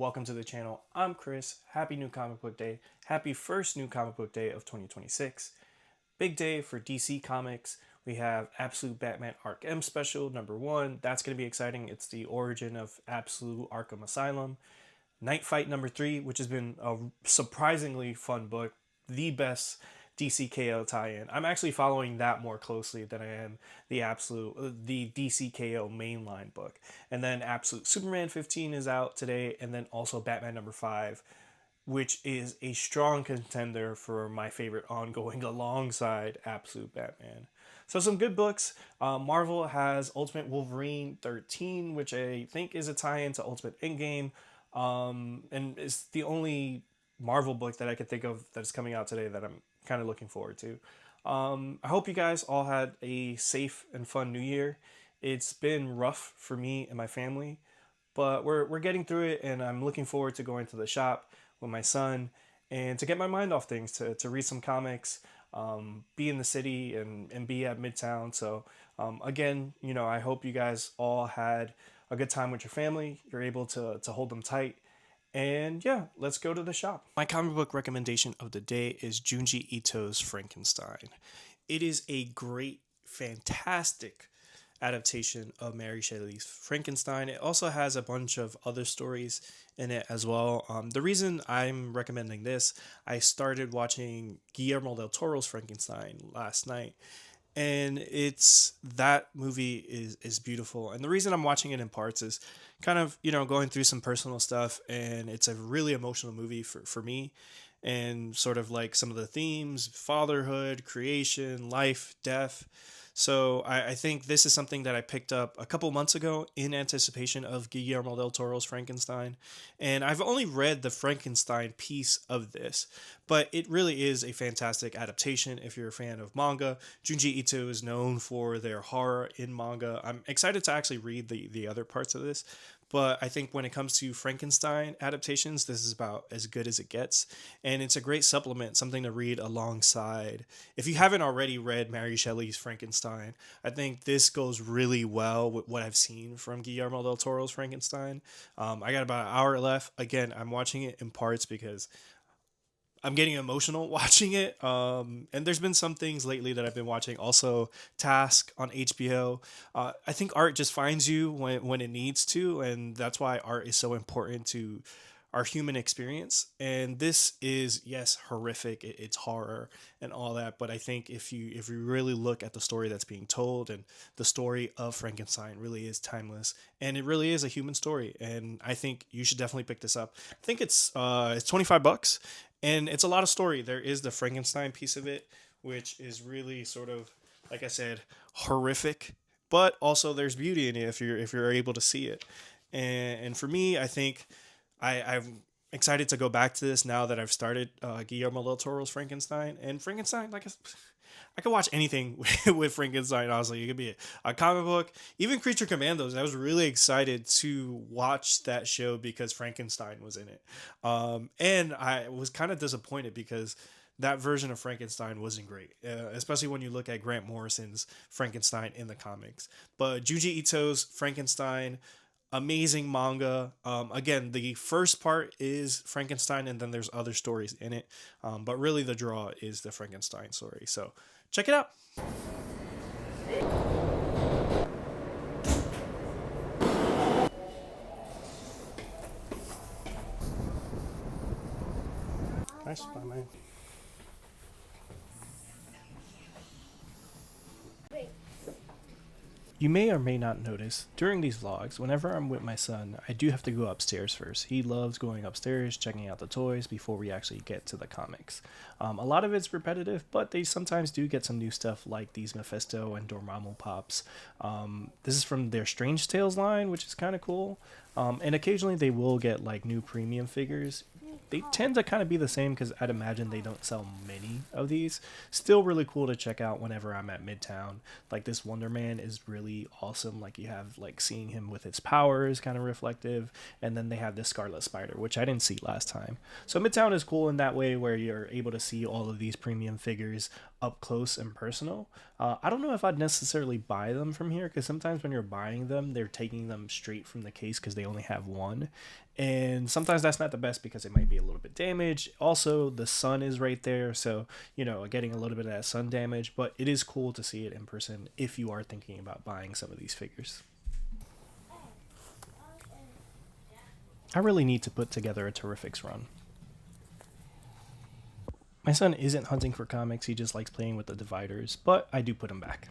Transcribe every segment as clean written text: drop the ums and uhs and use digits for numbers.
welcome to the channel. I'm Chris. Happy new comic book day. Happy first new comic book day of 2026. Big day for DC Comics. We have Absolute Batman Ark-M special #1. That's going to be exciting. It's the origin of Absolute Arkham Asylum. Night Fight #3, which has been a surprisingly fun book. The best DCKO tie-in. I'm actually following that more closely than I am the DCKO mainline book. And then Absolute Superman 15 is out today, and then also Batman #5, which is a strong contender for my favorite ongoing alongside Absolute Batman. So some good books. Marvel has Ultimate Wolverine 13, which I think is a tie-in to Ultimate Endgame, and it's the only Marvel book that I could think of that's coming out today that I'm kind of looking forward to. I hope you guys all had a safe and fun New Year. It's been rough for me and my family, but we're getting through it, and I'm looking forward to going to the shop with my son and to get my mind off things, to read some comics, be in the city and be at Midtown. So again, I hope you guys all had a good time with your family. You're able to hold them tight. And yeah, let's go to the shop. My comic book recommendation of the day is Junji Ito's Frankenstein. It is a great, fantastic adaptation of Mary Shelley's Frankenstein. It also has a bunch of other stories in it as well. The reason I'm recommending this, I started watching Guillermo del Toro's Frankenstein last night, and that movie is beautiful. And the reason I'm watching it in parts is kind of going through some personal stuff, and it's a really emotional movie for me, and sort of like some of the themes: fatherhood, creation, life, death. So I think this is something that I picked up a couple months ago in anticipation of Guillermo del Toro's Frankenstein. And I've only read the Frankenstein piece of this, but it really is a fantastic adaptation if you're a fan of manga. Junji Ito is known for their horror in manga. I'm excited to actually read the other parts of this. But I think when it comes to Frankenstein adaptations, this is about as good as it gets. And it's a great supplement, something to read alongside. If you haven't already read Mary Shelley's Frankenstein, I think this goes really well with what I've seen from Guillermo del Toro's Frankenstein. I got about an hour left. Again, I'm watching it in parts because I'm getting emotional watching it. And there's been some things lately that I've been watching. Also, Task on HBO. I think art just finds you when it needs to, and that's why art is so important to our human experience. And this is, yes, horrific. It's horror and all that, but I think if you really look at the story that's being told, and the story of Frankenstein really is timeless, and it really is a human story. And I think you should definitely pick this up. I think it's $25. And it's a lot of story. There is the Frankenstein piece of it, which is really sort of, like I said, horrific. But also there's beauty in it if you're able to see it. And for me, I think I'm excited to go back to this now that I've started Guillermo del Toro's Frankenstein. And Frankenstein, I could watch anything with Frankenstein, honestly. It could be a comic book, even Creature Commandos. I was really excited to watch that show because Frankenstein was in it. And I was kind of disappointed because that version of Frankenstein wasn't great, especially when you look at Grant Morrison's Frankenstein in the comics. But Junji Ito's Frankenstein, amazing manga. Again, the first part is Frankenstein, and then there's other stories in it. But really the draw is the Frankenstein story. So check it out. Nice, man. You may or may not notice, during these vlogs, whenever I'm with my son, I do have to go upstairs first. He loves going upstairs, checking out the toys before we actually get to the comics. A lot of it's repetitive, but they sometimes do get some new stuff like these Mephisto and Dormammu pops. This is from their Strange Tales line, which is kind of cool. And occasionally they will get like new premium figures. They tend to kind of be the same because I'd imagine they don't sell many of these. Still really cool to check out whenever I'm at Midtown. Like this Wonder Man is really awesome. Like you have like seeing him with his powers kind of reflective. And then they have this Scarlet Spider, which I didn't see last time. So Midtown is cool in that way where you're able to see all of these premium figures up close and personal. I don't know if I'd necessarily buy them from here because sometimes when you're buying them, they're taking them straight from the case because they only have one. And sometimes that's not the best because it might be a little bit damaged. Also, the sun is right there, so getting a little bit of that sun damage, but it is cool to see it in person if you are thinking about buying some of these figures. I really need to put together a Terrifics run. My son isn't hunting for comics, he just likes playing with the dividers, but I do put him back.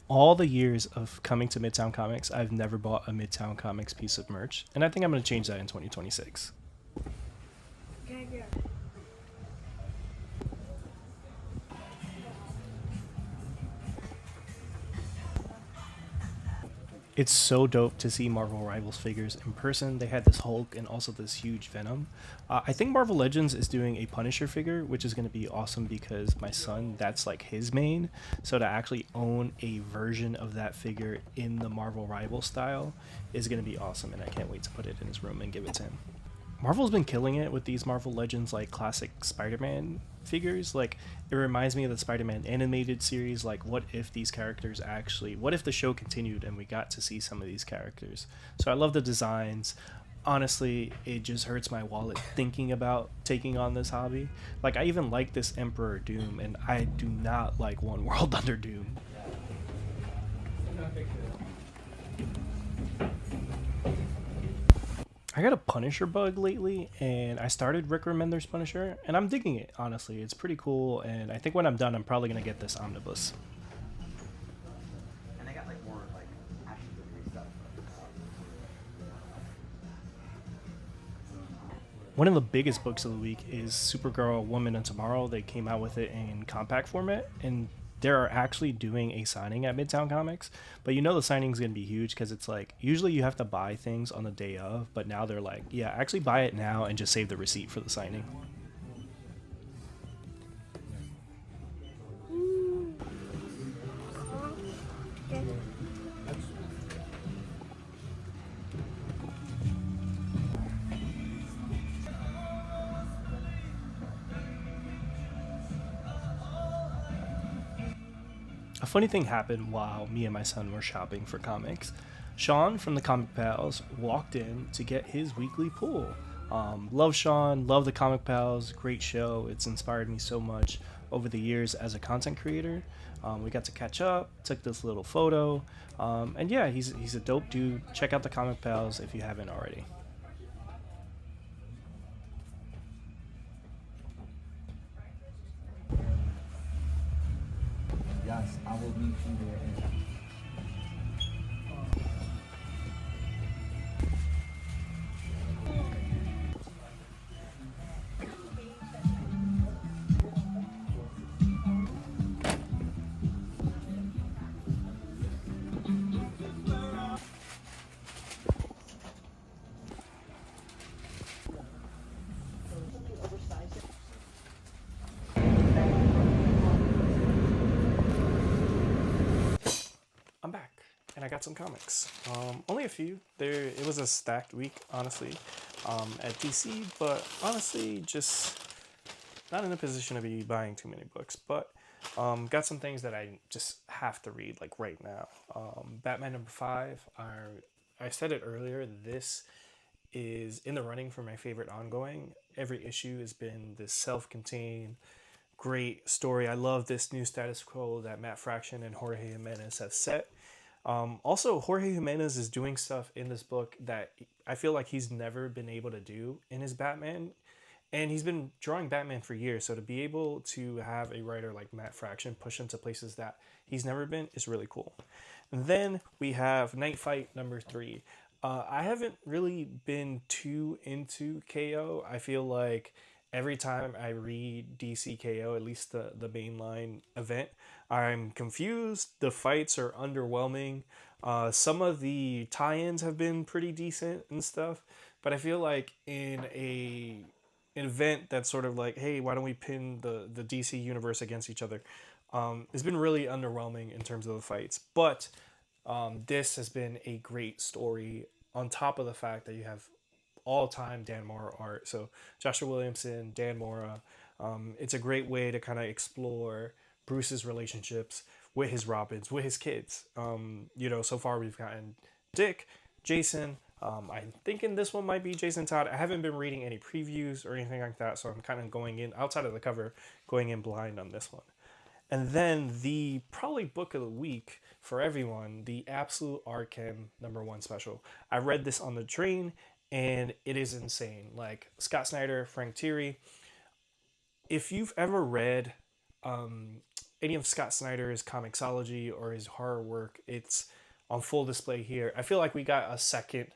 All the years of coming to Midtown Comics, I've never bought a Midtown Comics piece of merch, and I think I'm going to change that in 2026. It's so dope to see Marvel Rivals figures in person. They had this Hulk and also this huge Venom. I think Marvel Legends is doing a Punisher figure, which is going to be awesome because my son, that's like his main. So to actually own a version of that figure in the Marvel Rival style is going to be awesome, and I can't wait to put it in his room and give it to him. Marvel's been killing it with these Marvel Legends like classic Spider-Man figures. Like it reminds me of the Spider-Man animated series. Like what if the show continued and we got to see some of these characters? So I love the designs. Honestly, it just hurts my wallet thinking about taking on this hobby. Like I even like this Emperor Doom and I do not like One World Under Doom. I got a Punisher bug lately, and I started Rick Remender's Punisher, and I'm digging it. Honestly, it's pretty cool, and I think when I'm done, I'm probably gonna get this omnibus. And they got like more like action figure stuff. One of the biggest books of the week is Supergirl Woman of Tomorrow. They came out with it in compact format, and they're actually doing a signing at Midtown Comics. But the signing's going to be huge because it's like usually you have to buy things on the day of, but now they're like, yeah, actually buy it now and just save the receipt for the signing. A funny thing happened while me and my son were shopping for comics. Sean from the Comic Pals walked in to get his weekly pull. Love Sean, love the Comic Pals, great show. It's inspired me so much over the years as a content creator. We got to catch up, took this little photo, and yeah, he's a dope dude. Check out the Comic Pals if you haven't already. Yes, I will meet you there. I'm back, and I got some comics. Only a few. It was a stacked week, honestly, at DC. But honestly, just not in a position to be buying too many books. But got some things that I just have to read like right now. Batman #5. I said it earlier. This is in the running for my favorite ongoing. Every issue has been this self-contained great story. I love this new status quo that Matt Fraction and Jorge Jimenez have set. Also, Jorge Jimenez is doing stuff in this book that I feel like he's never been able to do in his Batman. And he's been drawing Batman for years. So to be able to have a writer like Matt Fraction push him to places that he's never been is really cool. And then we have Night Fight #3. I haven't really been too into KO. I feel like every time I read DCKO, at least the mainline event, I'm confused. The fights are underwhelming. Some of the tie-ins have been pretty decent and stuff, but I feel like in an event that's sort of like, hey, why don't we pin the DC universe against each other? It's been really underwhelming in terms of the fights, but this has been a great story. On top of the fact that you have all-time Dan Mora art. So Joshua Williamson, Dan Mora. It's a great way to kind of explore Bruce's relationships with his Robins, with his kids. So far we've gotten Dick, Jason. I'm thinking this one might be Jason Todd. I haven't been reading any previews or anything like that, so I'm kind of going in outside of the cover, going in blind on this one. And then the probably book of the week for everyone, the Absolute Arkham #1 special. I read this on the train and it is insane. Like Scott Snyder, Frank Thierry. If you've ever read any of Scott Snyder's comicsology or his horror work, it's on full display here. I feel like we got a second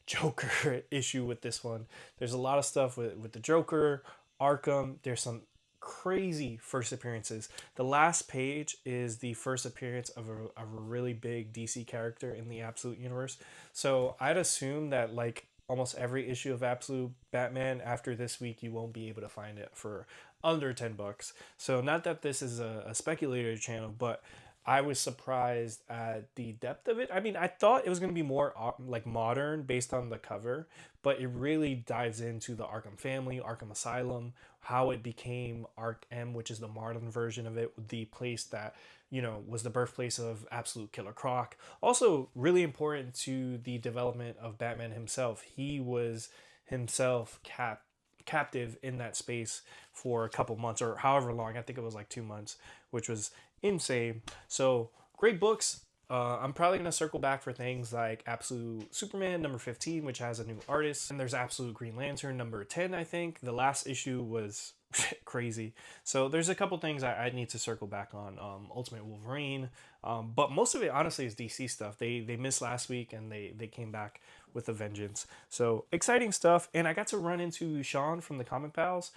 Joker issue with this one. There's a lot of stuff with the Joker, Arkham. There's some crazy first appearances. The last page is the first appearance of a really big DC character in the Absolute universe. So I'd assume that like almost every issue of Absolute Batman after this week, you won't be able to find it for under $10. So not that this is a speculator channel, but I was surprised at the depth of it. I mean, I thought it was going to be more like modern based on the cover, but it really dives into the Arkham family, Arkham Asylum, how it became Ark-M, which is the modern version of it, the place that, was the birthplace of Absolute Killer Croc. Also, really important to the development of Batman himself. He was himself captive in that space for a couple months or however long. I think it was like 2 months, which was insane. So great books. I'm probably going to circle back for things like Absolute Superman #15, which has a new artist. And there's Absolute Green Lantern #10, I think. The last issue was crazy. So there's a couple things I need to circle back on. Ultimate Wolverine. But most of it, honestly, is DC stuff. They missed last week and they came back with a vengeance. So exciting stuff. And I got to run into Sean from the Comic Pals.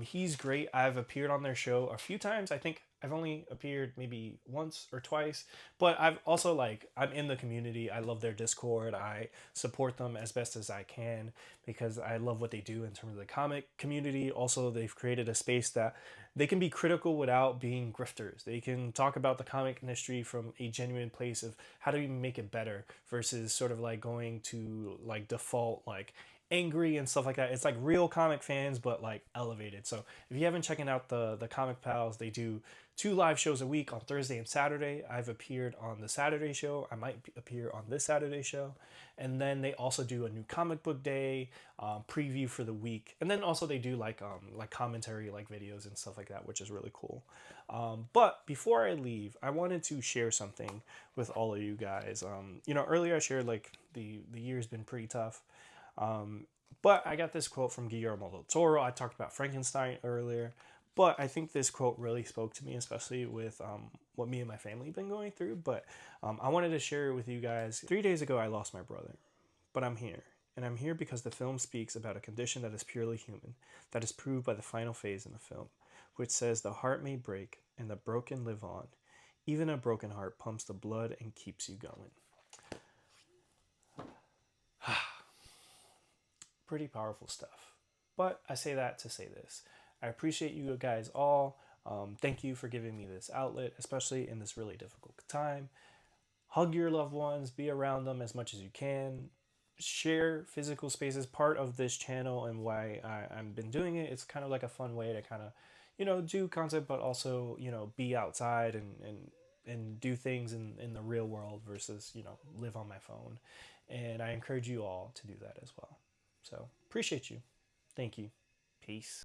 He's great. I've appeared on their show a few times. I think I've only appeared maybe once or twice, but I've also I'm in the community. I love their Discord. I support them as best as I can because I love what they do in terms of the comic community. Also, they've created a space that they can be critical without being grifters. They can talk about the comic industry from a genuine place of how do we make it better versus sort of like going to like default angry and stuff like that. It's like real comic fans, but like elevated. So if you haven't checking out the Comic Pals, they do 2 live shows a week on Thursday and Saturday. I've appeared on the Saturday show. I might appear on this Saturday show. And then they also do a new comic book day preview for the week. And then also they do like commentary, like videos and stuff like that, which is really cool. But before I leave, I wanted to share something with all of you guys. Earlier I shared like the year's been pretty tough. But I got this quote from Guillermo del Toro. I talked about Frankenstein earlier, but I think this quote really spoke to me, especially with what me and my family have been going through. But I wanted to share it with you guys. 3 days ago, I lost my brother, but I'm here. And I'm here because the film speaks about a condition that is purely human, that is proved by the final phase in the film, which says the heart may break and the broken live on. Even a broken heart pumps the blood and keeps you going. Pretty powerful stuff. But I say that to say this. I appreciate you guys all. Thank you for giving me this outlet, especially in this really difficult time. Hug your loved ones, be around them as much as you can. Share physical spaces, part of this channel and why I've been doing it. It's kind of like a fun way to kind of, do content, but also, be outside and do things in the real world versus, live on my phone. And I encourage you all to do that as well. So appreciate you. Thank you. Peace.